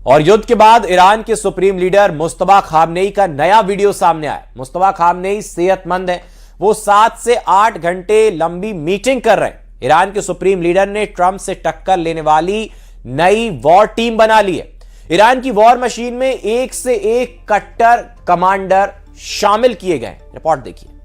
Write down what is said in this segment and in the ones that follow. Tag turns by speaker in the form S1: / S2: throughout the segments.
S1: और युद्ध के बाद ईरान के सुप्रीम लीडर मुस्तफा खामनेई का नया वीडियो सामने आया। मुस्तफा खामनेई सेहतमंद है, वो 7 से 8 घंटे लंबी मीटिंग कर रहे हैं। ईरान के सुप्रीम लीडर ने ट्रंप से टक्कर लेने वाली नई वॉर टीम बना ली है। ईरान की वॉर मशीन में एक से एक कट्टर कमांडर शामिल किए गए। रिपोर्ट देखिए।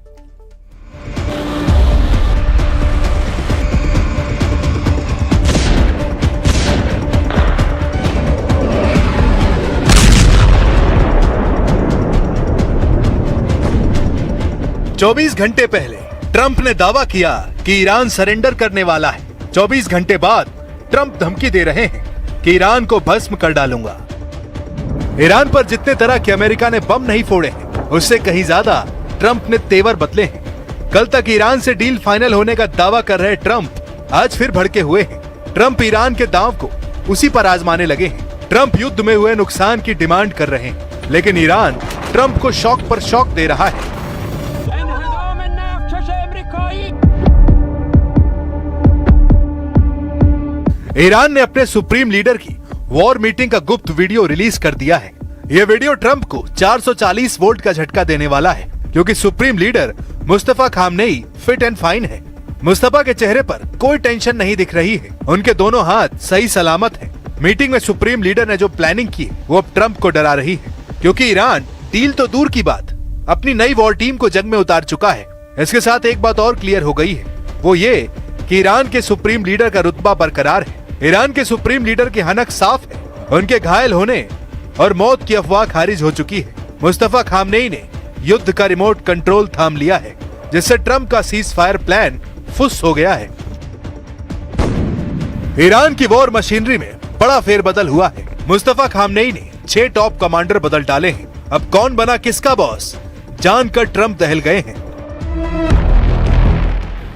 S2: चौबीस घंटे पहले ट्रंप ने दावा किया कि ईरान सरेंडर करने वाला है। 24 घंटे बाद ट्रंप धमकी दे रहे हैं कि ईरान को भस्म कर डालूंगा। ईरान पर जितने तरह के अमेरिका ने बम नहीं फोड़े हैं, उससे कहीं ज्यादा ट्रंप ने तेवर बदले हैं। कल तक ईरान से डील फाइनल होने का दावा कर रहे ट्रंप आज फिर भड़के हुए हैं। ट्रंप ईरान के दांव को उसी पर आजमाने लगे हैं। ट्रंप युद्ध में हुए नुकसान की डिमांड कर रहे हैं, लेकिन ईरान ट्रंप को शौक पर शौक दे रहा है। ईरान ने अपने सुप्रीम लीडर की वॉर मीटिंग का गुप्त वीडियो रिलीज कर दिया है। यह वीडियो ट्रंप को 440 वोल्ट का झटका देने वाला है, क्योंकि supreme leader Mustafa Khamenei fit and fine है। मुस्तफा के चेहरे पर कोई टेंशन नहीं दिख रही है, उनके दोनों हाथ सही सलामत हैं। मीटिंग में सुप्रीम लीडर ने जो प्लानिंग की वो अब ट्रंप को डरा रही है, क्योंकि ईरान डील तो दूर की बात अपनी नई वॉर टीम को जंग में उतार चुका है। इसके साथ एक बात और क्लियर हो गई है, वो ये कि ईरान के सुप्रीम लीडर का रुतबा बरकरार है। ईरान के सुप्रीम लीडर की हनक साफ है, उनके घायल होने और मौत की अफवाह खारिज हो चुकी है। मुस्तफा खामनेई ने युद्ध का रिमोट कंट्रोल थाम लिया है, जिससे ट्रंप का सीज फायर प्लान फुस हो गया है। ईरान की वॉर मशीनरी में बड़ा फेरबदल हुआ है। मुस्तफा खामनेई ने 6 टॉप कमांडर बदल डाले हैं। अब कौन बना किसका बॉस जानकर ट्रंप दहल गए हैं।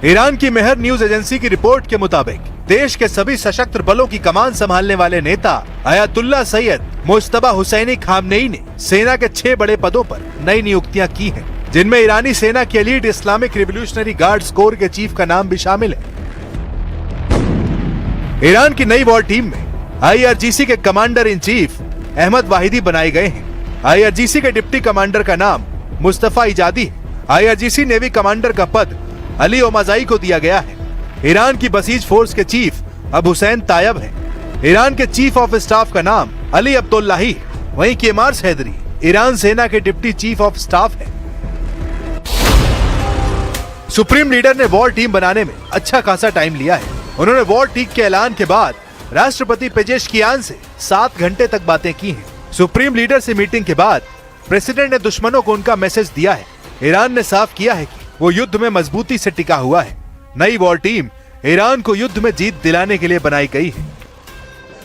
S2: ईरान की मेहर न्यूज एजेंसी की रिपोर्ट के मुताबिक देश के सभी सशस्त्र बलों की कमान संभालने वाले नेता अयातुल्ला सैयद मुज्तबा हुसैनी खामनेई ने सेना के 6 बड़े पदों पर नई नियुक्तियां की हैं, जिनमें ईरानी सेना के elite Islamic Revolutionary Guards Corps के चीफ का नाम भी शामिल है। ईरान की नई वॉर टीम में IRGC के commander in chief Ahmad Vahidi बनाए गए हैं। IRGC के डिप्टी कमांडर का नाम मुस्तफा इजादी है। IRGC नेवी कमांडर का पद अली ओमाजाई को दिया गया है। ईरान की बसीज फोर्स के चीफ अब हुसैन तायब हैं। ईरान के चीफ ऑफ स्टाफ का नाम अली अब्दुल्लाही है। वहीं केमार्स हैदरी ईरान सेना के डिप्टी चीफ ऑफ स्टाफ हैं। सुप्रीम लीडर ने वॉर टीम बनाने में अच्छा खासा टाइम लिया है। उन्होंने वॉर टीम के ऐलान के बाद राष्ट्रपति पेजेशकियान से 7 घंटे तक बातें की हैं। सुप्रीम लीडर से मीटिंग के बाद प्रेसिडेंट ने दुश्मनों को उनका मैसेज दिया है। ईरान ने साफ किया है कि वो युद्ध में मजबूती से टिका हुआ है। नई वॉर टीम ईरान को युद्ध में जीत दिलाने के लिए बनाई गई है।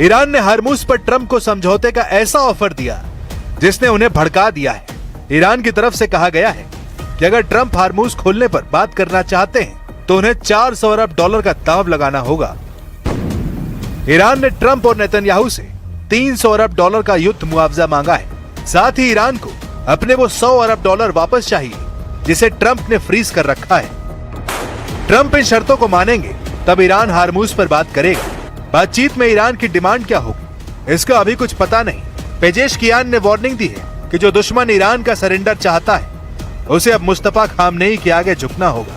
S2: ईरान ने हरमुज पर ट्रंप को समझौते का ऐसा ऑफर दिया जिसने उन्हें भड़का दिया है। ईरान की तरफ से कहा गया है कि अगर ट्रंप हरमुज खोलने पर बात करना चाहते हैं तो उन्हें 400 अरब डॉलर का दांव लगाना होगा। ईरान ने ट्रंप और नेतन्याहू से 300 अरब डॉलर का युद्ध मुआवजा मांगा है। साथ ही ईरान को अपने वो 100 अरब डॉलर वापस चाहिए जिसे ट्रंप ने फ्रीज कर रखा है। ट्रंप इन शर्तों को मानेंगे तब ईरान हरमुज पर बात करेगा। बातचीत में ईरान की डिमांड क्या होगी इसका अभी कुछ पता नहीं। पेजेशकियान ने वार्निंग दी है कि जो दुश्मन ईरान का सरेंडर चाहता है उसे अब मुस्तफा खामनेई के आगे झुकना होगा।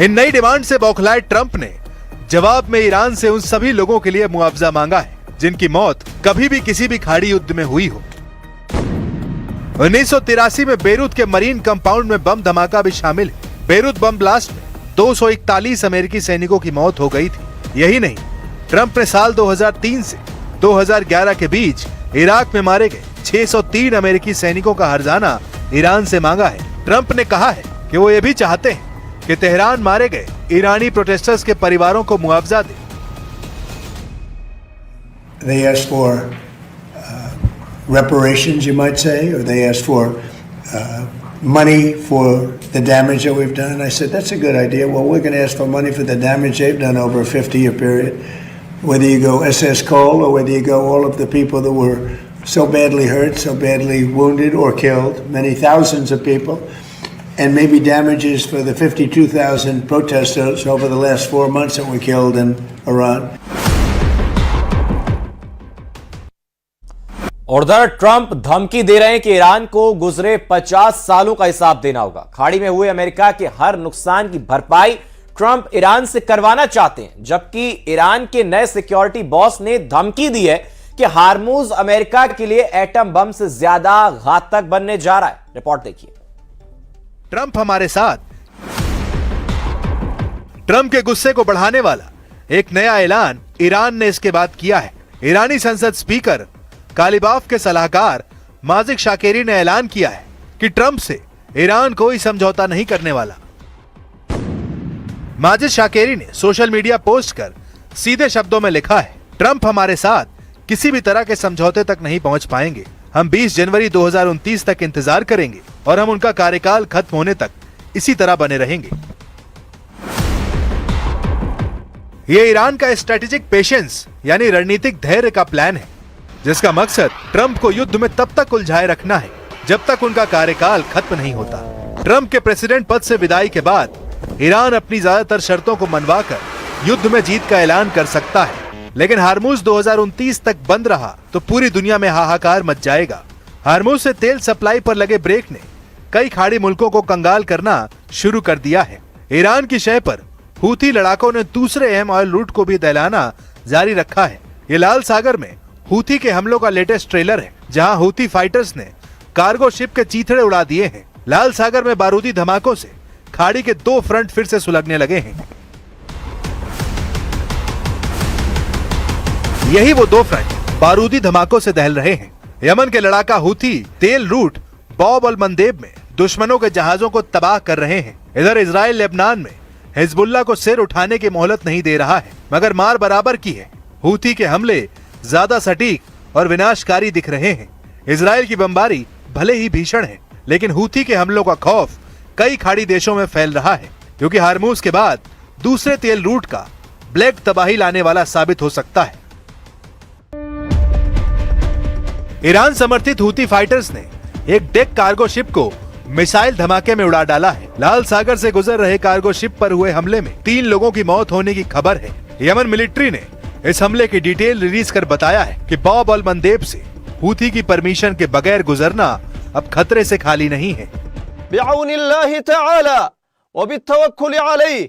S2: इन नई डिमांड से बौखलाए ट्रंप ने जवाब में ईरान से उन सभी लोगों के लिए मुआवजा मांगा है जिनकी मौत कभी भी किसी भी खाड़ी युद्ध में हुई हो। 1983 में बेरूत के मरीन कंपाउंड में बम धमाका भी शामिल है। बेरूत बम ब्लास्ट में 241 अमेरिकी सैनिकों की मौत हो गई थी। यही नहीं, ट्रंप ने साल 2003 से 2011 के बीच इराक में मारे गए 603 अमेरिकी सैनिकों का हर्जाना ईरान से मांगा है। ट्रंप ने कहा है कि वो ये भी चाहते हैं कि तेहरान मारे गए ईरानी प्रोटेस्टर्स के परिवारों को मुआवजा दे।
S3: They asked for reparations, you might say, or they asked for money for the damage that we've done. I said, that's a good idea. Well, we're going to ask for money for the damage they've done over a 50-year period. Whether you go SS Cole or whether you go all of the people that were so badly hurt, so badly wounded or killed, many thousands of people, and maybe damages for the 52,000 protesters over the last 4 months that were killed in Iran.
S1: और उधर Trump धमकी दे रहे हैं कि Iran को गुजरे 50 सालों का हिसाब देना होगा। खाड़ी में हुए अमेरिका के हर नुकसान की भरपाई ट्रंप ईरान से करवाना चाहते हैं, जबकि ईरान के नए सिक्योरिटी बॉस ने धमकी दी है कि हार्मूज अमेरिका के लिए एटम बम से ज्यादा घातक बनने जा रहा है। रिपोर्ट देखिए।
S2: ट्रंप हमारे साथ। ट्रंप के गुस्से को बढ़ाने वाला एक नया ऐलान ईरान ने इसके बाद किया है। ईरानी संसद स्पीकर कालिबाफ के सलाहकार माजिद शाकेरी ने ऐलान किया है कि ट्रंप से ईरान कोई समझौता नहीं करने वाला। माजिद शाकेरी ने सोशल मीडिया पोस्ट कर सीधे शब्दों में लिखा है, ट्रंप हमारे साथ किसी भी तरह के समझौते तक नहीं पहुंच पाएंगे। हम 20 जनवरी 2029 तक इंतजार करेंगे और हम उनका कार्यकाल खत्म होने तक इसी तरह बने रहेंगे। यह ईरान का स्ट्रेटेजिक पेशेंस यानी रणनीतिक धैर्य का प्लान है, जिसका मकसद ट्रंप को युद्ध में तब तक उलझाए रखना है जब तक उनका कार्यकाल खत्म नहीं होता। ट्रंप के प्रेसिडेंट पद से विदाई के बाद ईरान अपनी ज्यादातर शर्तों को मनवाकर युद्ध में जीत का ऐलान कर सकता है, लेकिन हार्मूज 2029 तक बंद रहा तो पूरी दुनिया में हाहाकार मच जाएगा। हार्मूज से तेल सप्लाई पर लगे ब्रेक ने कई खाड़ी मुल्कों को कंगाल करना शुरू कर दिया है। ईरान की शय पर हूथी लड़ाकों ने दूसरे अहम ऑयल रूट को भी दहलाना जारी रखा है। ये लाल सागर में हूथी के हमलों का लेटेस्ट ट्रेलर है, जहां हूथी फाइटर्स ने कार्गो शिप के चीथड़े उड़ा दिए हैं। लाल सागर में बारूदी धमाकों से खाड़ी के 2 फ्रंट फिर से सुलगने लगे हैं। यही वो 2 फ्रंट बारूदी धमाकों से दहल रहे हैं। यमन के लड़ाका हूथी तेल रूट बॉब अल मंदेब में दुश्मनों के जहाजों को तबाह कर रहे हैं। इधर इजराइल लेबनान में हिजबुल्लाह को सिर उठाने की मोहलत नहीं दे रहा है, मगर मार बराबर की है। हूथी के हमले ज्यादा सटीक और विनाशकारी दिख रहे हैं। इजराइल की बमबारी भले ही भीषण है, लेकिन हूथी के हमलों का खौफ कई खाड़ी देशों में फैल रहा है, क्योंकि हार्मूज के बाद दूसरे तेल रूट का ब्लैक तबाही लाने वाला साबित हो सकता है। ईरान समर्थित हूथी फाइटर्स ने एक डेक कार्गो शिप को मिसाइल धमाके में उड़ा डाला है। लाल सागर से गुजर रहे कार्गो शिप पर हुए हमले में 3 लोगों की मौत होने की खबर है। यमन मिलिट्री ने इस हमले की डिटेल रिलीज कर बताया है कि बॉब अल मंदेब से हूथी की परमिशन के बगैर गुजरना अब खतरे से खाली नहीं है।
S4: बिअौनिल्लाहि तआला व बित्तवक्कुल अलैहि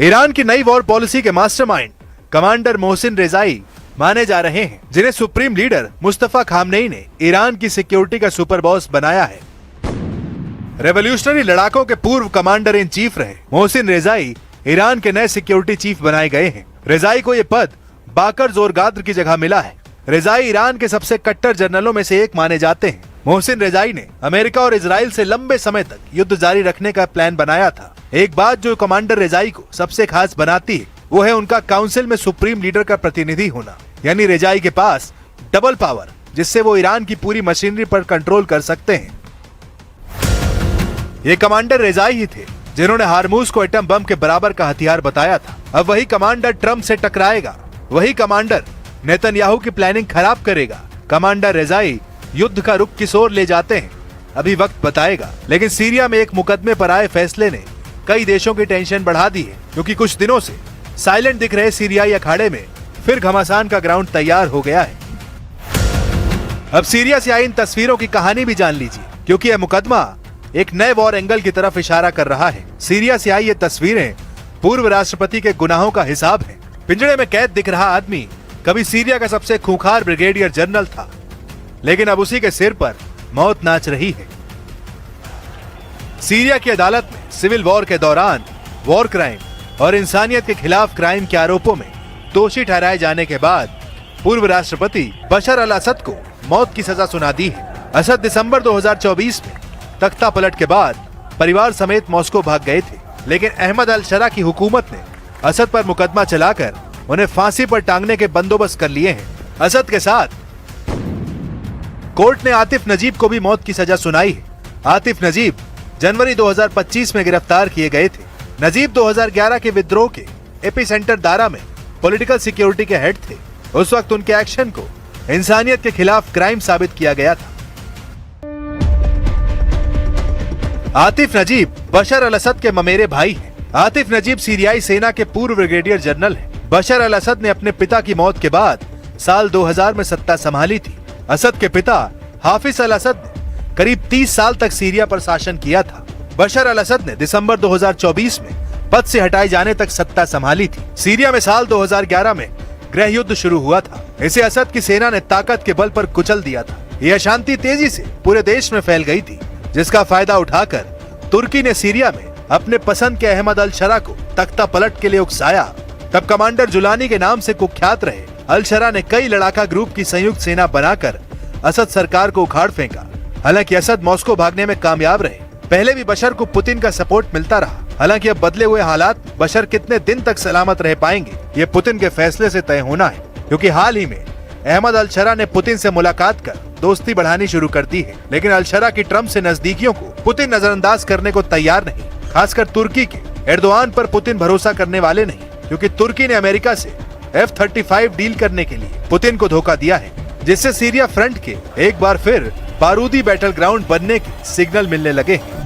S2: ईरान की नई वॉर पॉलिसी के मास्टरमाइंड कमांडर मोहसिन रेजाई माने जा रहे हैं, जिन्हें सुप्रीम लीडर मुस्तफा खामनेई ने ईरान की सिक्योरिटी का सुपर बॉस बनाया है। रेवोल्यूशनरी लड़ाकों के पूर्व कमांडर इन चीफ रहे मोहसिन रेजाई ईरान के नए सिक्योरिटी चीफ बनाए गए हैं। रेजाई को ये पद बाकर जोरगाद्र की जगह मिला है। रेजाई ईरान के सबसे कट्टर जनरलों में से एक माने जाते हैं। मोहसिन रेजाई ने अमेरिका और इजराइल से लंबे समय तक युद्ध जारी रखने का प्लान बनाया था। एक बात जो कमांडर रेजाई को सबसे खास बनाती है वो है उनका काउंसिल में सुप्रीम लीडर का प्रतिनिधि होना, यानी रेजाई के पास डबल पावर, जिससे वो ईरान की पूरी मशीनरी पर कंट्रोल कर सकते हैं। ये कमांडर रेजाई ही थे जिन्होंने हार्मूज को एटम बम के बराबर का हथियार बताया था। अब वही कमांडर ट्रंप से टकराएगा, वही कमांडर नेतन्याहू की प्लानिंग खराब करेगा। कमांडर रेजाई युद्ध का रुख किस ओर ले जाते हैं अभी वक्त बताएगा, लेकिन सीरिया में एक मुकदमे पर आए फैसले ने कई देशों की टेंशन बढ़ा दी है, क्योंकि कुछ दिनों से साइलेंट दिख रहे सीरियाई अखाड़े में फिर घमासान का ग्राउंड तैयार हो गया है। अब सीरिया से आई इन तस्वीरों की कहानी भी जान लीजिए, क्योंकि यह मुकदमा एक नए वॉर एंगल की तरफ इशारा कर रहा है। सीरिया से आई ये तस्वीरें पूर्व राष्ट्रपति के गुनाहों का हिसाब है। पिंजड़े में कैद दिख रहा आदमी कभी सीरिया का सबसे खूंखार ब्रिगेडियर जनरल था, लेकिन अब उसी के सिर पर मौत नाच रही है। सीरिया की अदालत में सिविल वॉर के दौरान वॉर क्राइम और इंसानियत के खिलाफ क्राइम के आरोपों में दोषी ठहराए जाने के बाद पूर्व राष्ट्रपति बशर अल असद को मौत की सजा सुना दी है। असद दिसंबर 2024 में तख्ता पलट के बाद परिवार समेत मॉस्को भाग गए थे, लेकिन अहमद अल शरा की हुकूमत ने असद पर मुकदमा चलाकर उन्हें फांसी पर टांगने के बंदोबस्त कर लिए हैं। असद के साथ कोर्ट ने आतिफ नजीब को भी मौत की सजा सुनाई है। आतिफ नजीब जनवरी 2025 में गिरफ्तार किए गए थे। नजीब 2011 के विद्रोह के एपिसेंटर दारा में पॉलिटिकल सिक्योरिटी के हेड थे। उस वक्त उनके एक्शन को इंसानियत के खिलाफ क्राइम साबित किया गया था। आतिफ नजीब बशर अल असद के ममेरे भाई हैं। आतिफ नजीब सीरियाई सेना के पूर्व ब्रिगेडियर जनरल हैं। बशर अल असद ने अपने पिता की मौत के बाद साल 2000 में सत्ता संभाली थी। असद के पिता हाफिज अल असद ने करीब 30 साल तक सीरिया पर शासन किया था। बशर अल असद ने दिसंबर 2024 में पद से हटाए जाने तक सत्ता संभाली थी। सीरिया में साल 2011 में गृह युद्ध शुरू हुआ था। इसे असद की सेना ने ताकत के बल पर कुचल दिया था। यह अशांति तेजी से पूरे देश में फैल गई थी, जिसका फायदा उठाकर तुर्की ने सीरिया में अपने पसंद के अहमद अल शरा को तख्ता पलट के लिए उकसाया। तब कमांडर जुलानी के नाम से कुख्यात रहे अल शरा ने कई लड़ाका ग्रुप की संयुक्त सेना बनाकर असद सरकार को उखाड़ फेंका। हालांकि असद मॉस्को भागने में कामयाब रहे। पहले भी बशर को पुतिन का सपोर्ट मिलता रहा। हालांकि अब बदले हुए हालात बशर कितने दिन तक सलामत रह पाएंगे, ये पुतिन के फैसले से तय होना है, क्योंकि हाल ही में अहमद अल शरा ने पुतिन से मुलाकात कर दोस्ती बढ़ानी शुरू कर दी है। लेकिन अल शरा की ट्रम्प से नजदीकियों को पुतिन नजरअंदाज करने को तैयार नहीं। खासकर तुर्की के एर्दोआन पर पुतिन भरोसा करने वाले नहीं, क्योंकि तुर्की ने अमेरिका से F-35 डील करने के लिए पुतिन को धोखा दिया है, जिससे सीरिया फ्रंट के एक बार फिर बारूदी बैटल ग्राउंड बनने के सिग्नल मिलने लगे हैं।